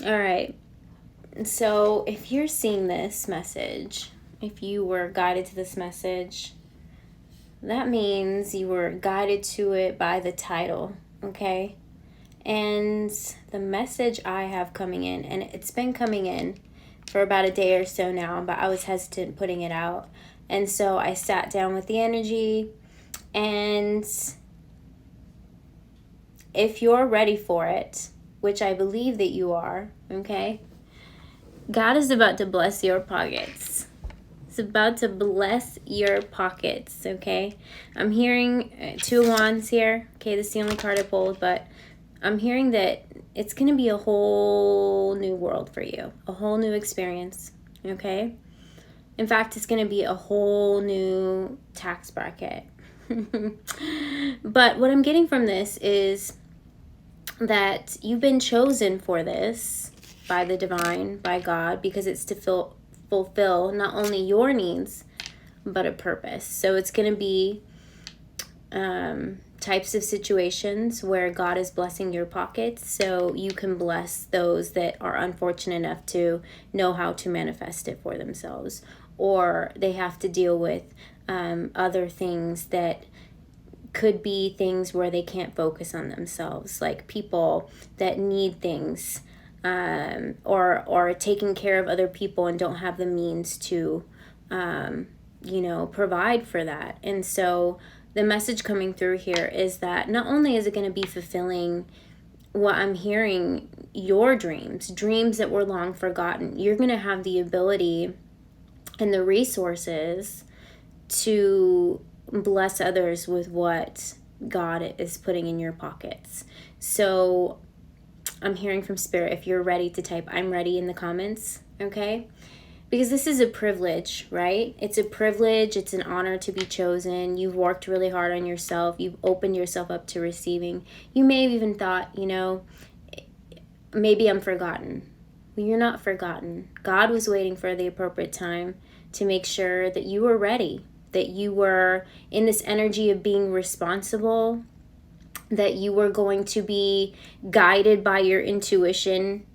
All right. So if you're seeing this message, if you were guided to this message, that means you were guided to it by the title, okay? And the message I have coming in, and it's been coming in for about a day or so now, but I was hesitant putting it out. And so I sat down with the energy, and if you're ready for it, which I believe that you are, okay? God is about to bless your pockets. It's about to bless your pockets, okay? I'm hearing Two of Wands here. Okay, this is the only card I pulled, but I'm hearing that it's going to be a whole new world for you. A whole new experience, okay? In fact, it's going to be a whole new tax bracket. But what I'm getting from this is that you've been chosen for this by the divine, by God, because it's to fulfill not only your needs, but a purpose. So it's going to be types of situations where God is blessing your pockets so you can bless those that are unfortunate enough to know how to manifest it for themselves, or they have to deal with other things that could be things where they can't focus on themselves, like people that need things, or taking care of other people and don't have the means to, provide for that. And so the message coming through here is that not only is it going to be fulfilling what I'm hearing, your dreams that were long forgotten, you're going to have the ability and the resources to bless others with what God is putting in your pockets. So I'm hearing from Spirit, if you're ready to type "I'm ready" in the comments, okay? Because this is a privilege, right? It's a privilege. It's an honor to be chosen. You've worked really hard on yourself. You've opened yourself up to receiving. You may have even thought, maybe I'm forgotten. Well, you're not forgotten. God was waiting for the appropriate time to make sure that you were ready, that you were in this energy of being responsible, that you were going to be guided by your intuition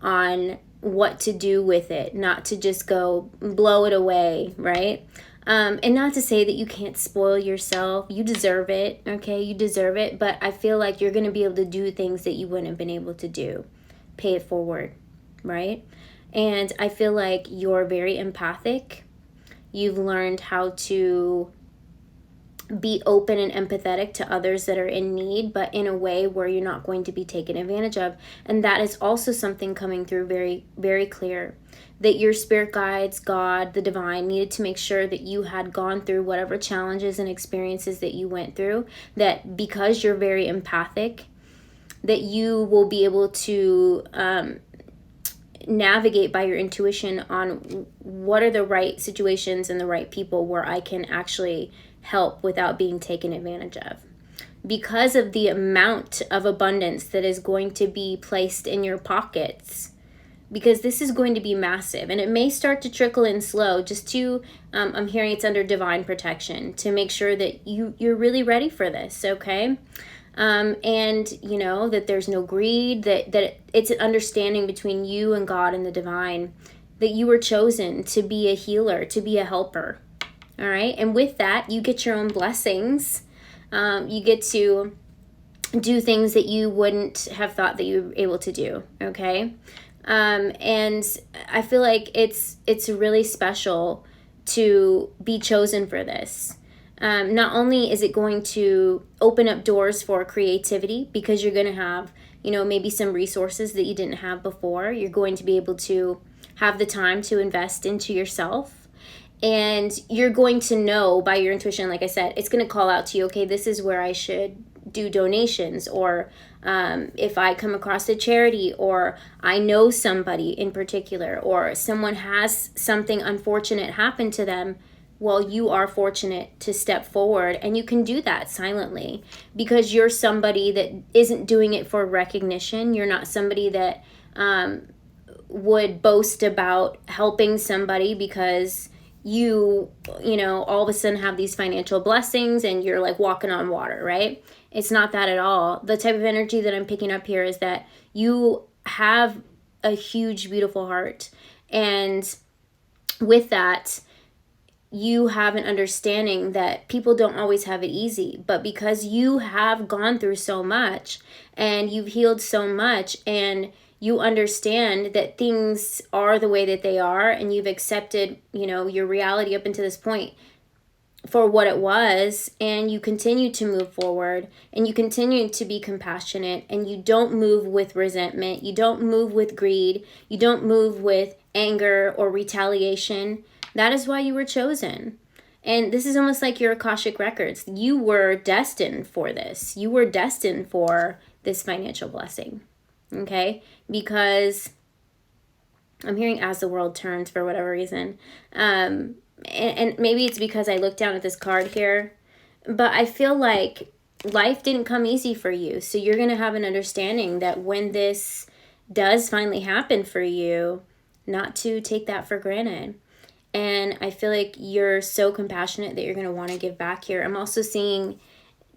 on what to do with it, not to just go blow it away, right? And not to say that you can't spoil yourself. You deserve it, okay? You deserve it, but I feel like you're going to be able to do things that you wouldn't have been able to do. Pay it forward, right? And I feel like you're very empathic. You've learned how to be open and empathetic to others that are in need, but in a way where you're not going to be taken advantage of. And that is also something coming through very, very clear, that your spirit guides, God, the divine, needed to make sure that you had gone through whatever challenges and experiences that you went through, that because you're very empathic, that you will be able to navigate by your intuition on what are the right situations and the right people where I can actually help without being taken advantage of. Because of the amount of abundance that is going to be placed in your pockets, because this is going to be massive, and it may start to trickle in slow, just to I'm hearing it's under divine protection to make sure that you're really ready for this, okay? And that there's no greed, that it's an understanding between you and God and the divine, that you were chosen to be a healer, to be a helper. All right. And with that, you get your own blessings. You get to do things that you wouldn't have thought that you were able to do. Okay. And I feel like it's really special to be chosen for this. Not only is it going to open up doors for creativity, because you're going to have, maybe some resources that you didn't have before. You're going to be able to have the time to invest into yourself. And you're going to know by your intuition, like I said, it's going to call out to you, okay, this is where I should do donations, or if I come across a charity, or I know somebody in particular, or someone has something unfortunate happen to them, well, you are fortunate to step forward, and you can do that silently because you're somebody that isn't doing it for recognition. You're not somebody that would boast about helping somebody because you know, all of a sudden have these financial blessings and you're like walking on water, right? It's not that at all. The type of energy that I'm picking up here is that you have a huge, beautiful heart. And with that, you have an understanding that people don't always have it easy, but because you have gone through so much and you've healed so much and you understand that things are the way that they are and you've accepted, you know, your reality up until this point for what it was, and you continue to move forward and you continue to be compassionate, and you don't move with resentment, you don't move with greed, you don't move with anger or retaliation. That is why you were chosen. And this is almost like your Akashic records. You were destined for this. You were destined for this financial blessing. Okay? Because I'm hearing as the world turns for whatever reason. And maybe it's because I looked down at this card here. But I feel like life didn't come easy for you. So you're going to have an understanding that when this does finally happen for you, not to take that for granted. And I feel like you're so compassionate that you're going to want to give back here. I'm also seeing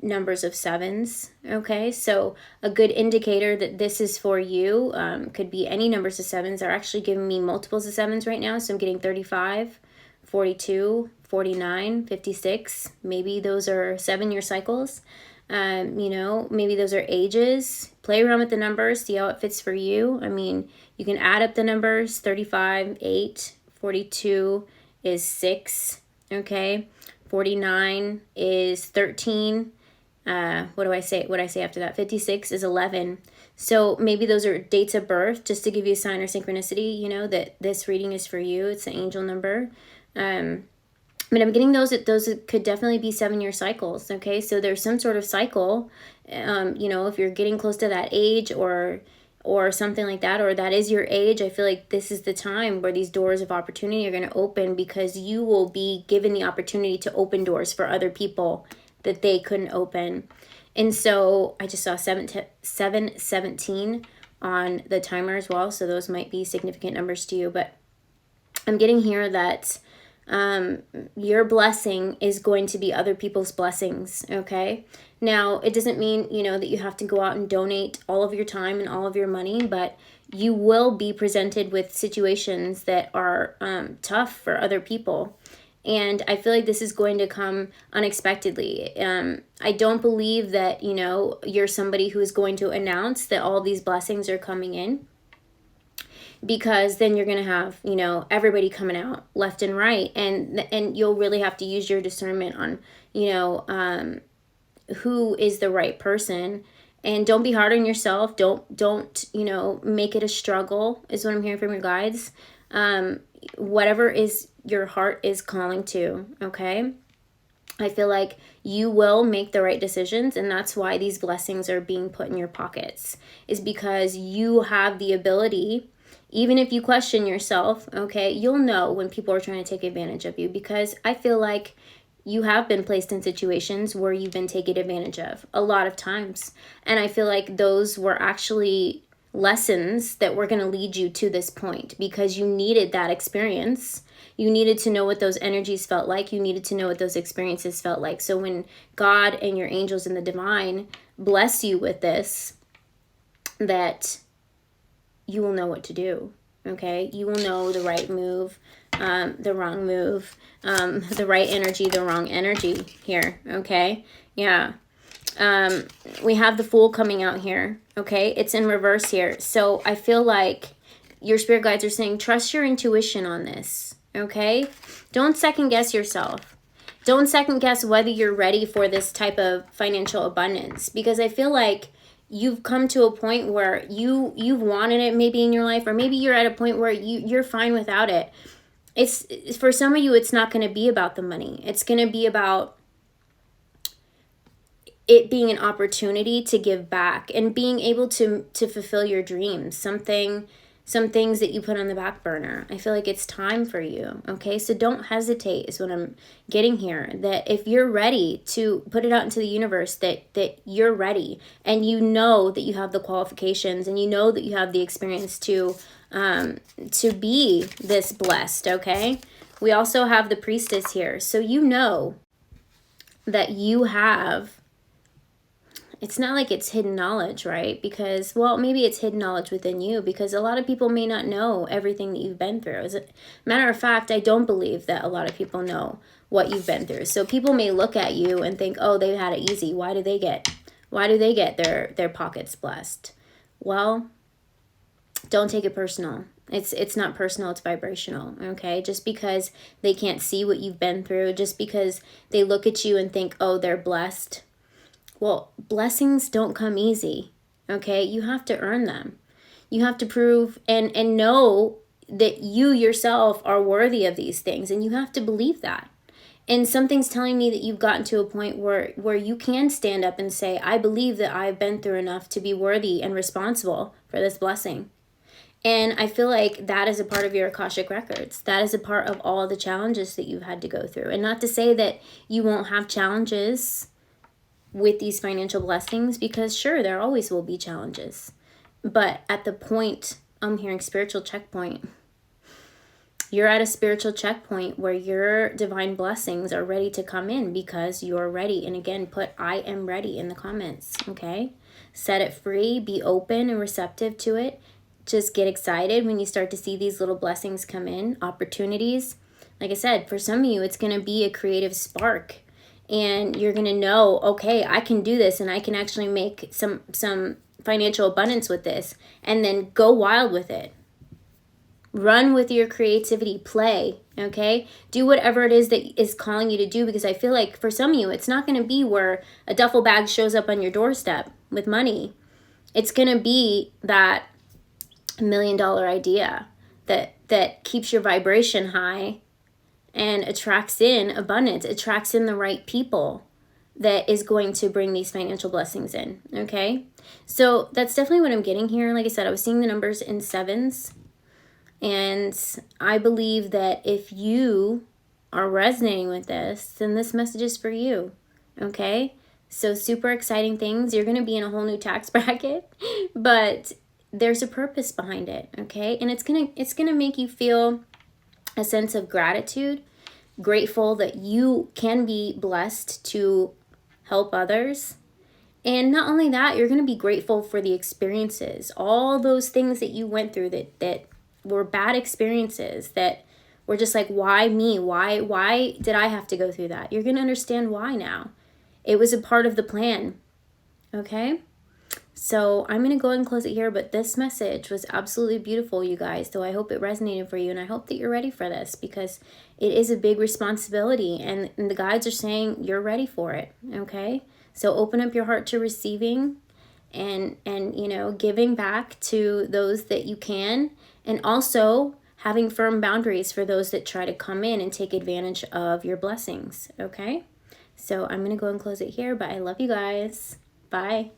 numbers of sevens. Okay, so a good indicator that this is for you could be any numbers of sevens. Are actually giving me multiples of sevens right now. So I'm getting 35, 42, 49, 56. Maybe those are 7-year cycles. You know, maybe those are ages. Play around with the numbers, see how it fits for you. I mean, you can add up the numbers. 35, 8, 42 is 6, okay? 49 is 13. What do I say? What I say after that? 56 is 11. So maybe those are dates of birth, just to give you a sign or synchronicity, you know, that this reading is for you. It's an angel number. But I'm getting those could definitely be 7-year cycles, okay? So there's some sort of cycle, you know, if you're getting close to that age or something like that, or that is your age, I feel like this is the time where these doors of opportunity are going to open, because you will be given the opportunity to open doors for other people that they couldn't open. And so I just saw 717 on the timer as well. So those might be significant numbers to you, but I'm getting here that your blessing is going to be other people's blessings, okay? Now, it doesn't mean, you know, that you have to go out and donate all of your time and all of your money, but you will be presented with situations that are tough for other people. And I feel like this is going to come unexpectedly. I don't believe that, you know, you're somebody who is going to announce that all these blessings are coming in, because then you're going to have, you know, everybody coming out left and right. And you'll really have to use your discernment on, you know, who is the right person. And don't be hard on yourself. Don't, you know, make it a struggle is what I'm hearing from your guides. Whatever is your heart is calling to, okay? I feel like you will make the right decisions, and that's why these blessings are being put in your pockets, is because you have the ability. Even if you question yourself, okay, you'll know when people are trying to take advantage of you, because I feel like you have been placed in situations where you've been taken advantage of a lot of times. And I feel like those were actually lessons that were going to lead you to this point, because you needed that experience. You needed to know what those energies felt like. You needed to know what those experiences felt like. So when God and your angels and the divine bless you with this, that you will know what to do, okay? You will know the right move, the wrong move, the right energy, the wrong energy here, okay? Yeah. We have the Fool coming out here, okay? It's in reverse here. So I feel like your spirit guides are saying, trust your intuition on this, okay? Don't second guess yourself. Don't second guess whether you're ready for this type of financial abundance, because I feel like you've come to a point where you've wanted it maybe in your life, or maybe you're at a point where you're fine without it. It's for some of you, it's not going to be about the money. It's going to be about it being an opportunity to give back and being able to fulfill your dreams, some things that you put on the back burner. I feel like it's time for you, okay? So don't hesitate is what I'm getting here. That if you're ready to put it out into the universe, that you're ready, and you know that you have the qualifications, and you know that you have the experience to be this blessed, okay? We also have the priestess here. So you know that you have, it's not like it's hidden knowledge, right? Because, well, maybe it's hidden knowledge within you, because a lot of people may not know everything that you've been through. As a matter of fact, I don't believe that a lot of people know what you've been through. So people may look at you and think, oh, they had it easy. Why do they get their pockets blessed? Well, don't take it personal. It's not personal, it's vibrational, okay? Just because they can't see what you've been through, just because they look at you and think, oh, they're blessed. Well, blessings don't come easy, okay? You have to earn them. You have to prove and know that you yourself are worthy of these things, and you have to believe that. And something's telling me that you've gotten to a point where you can stand up and say, I believe that I've been through enough to be worthy and responsible for this blessing. And I feel like that is a part of your Akashic records. That is a part of all the challenges that you've had to go through. And not to say that you won't have challenges with these financial blessings, because sure, there always will be challenges. But at the point, I'm hearing spiritual checkpoint. You're at a spiritual checkpoint where your divine blessings are ready to come in because you're ready. And again, put I am ready in the comments, okay? Set it free, be open and receptive to it. Just get excited when you start to see these little blessings come in, opportunities. Like I said, for some of you, it's going to be a creative spark. And you're going to know, okay, I can do this and I can actually make some financial abundance with this. And then go wild with it. Run with your creativity, play, okay? Do whatever it is that is calling you to do, because I feel like for some of you, it's not going to be where a duffel bag shows up on your doorstep with money. It's going to be that $1 million idea that keeps your vibration high and attracts in abundance, attracts in the right people that is going to bring these financial blessings in, okay? So that's definitely what I'm getting here. Like I said, I was seeing the numbers in sevens. And I believe that if you are resonating with this, then this message is for you, okay? So super exciting things. You're going to be in a whole new tax bracket, but there's a purpose behind it, okay? And it's going to make you feel a sense of gratitude, grateful that you can be blessed to help others. And not only that, you're going to be grateful for the experiences, all those things that you went through that were bad experiences, that were just like, why me? Why did I have to go through that? You're going to understand why now. It was a part of the plan, okay? So I'm going to go ahead and close it here, but this message was absolutely beautiful, you guys. So I hope it resonated for you, and I hope that you're ready for this, because it is a big responsibility, and the guides are saying you're ready for it, okay? So open up your heart to receiving and you know, giving back to those that you can, and also having firm boundaries for those that try to come in and take advantage of your blessings, okay? So I'm going to go and close it here, but I love you guys. Bye.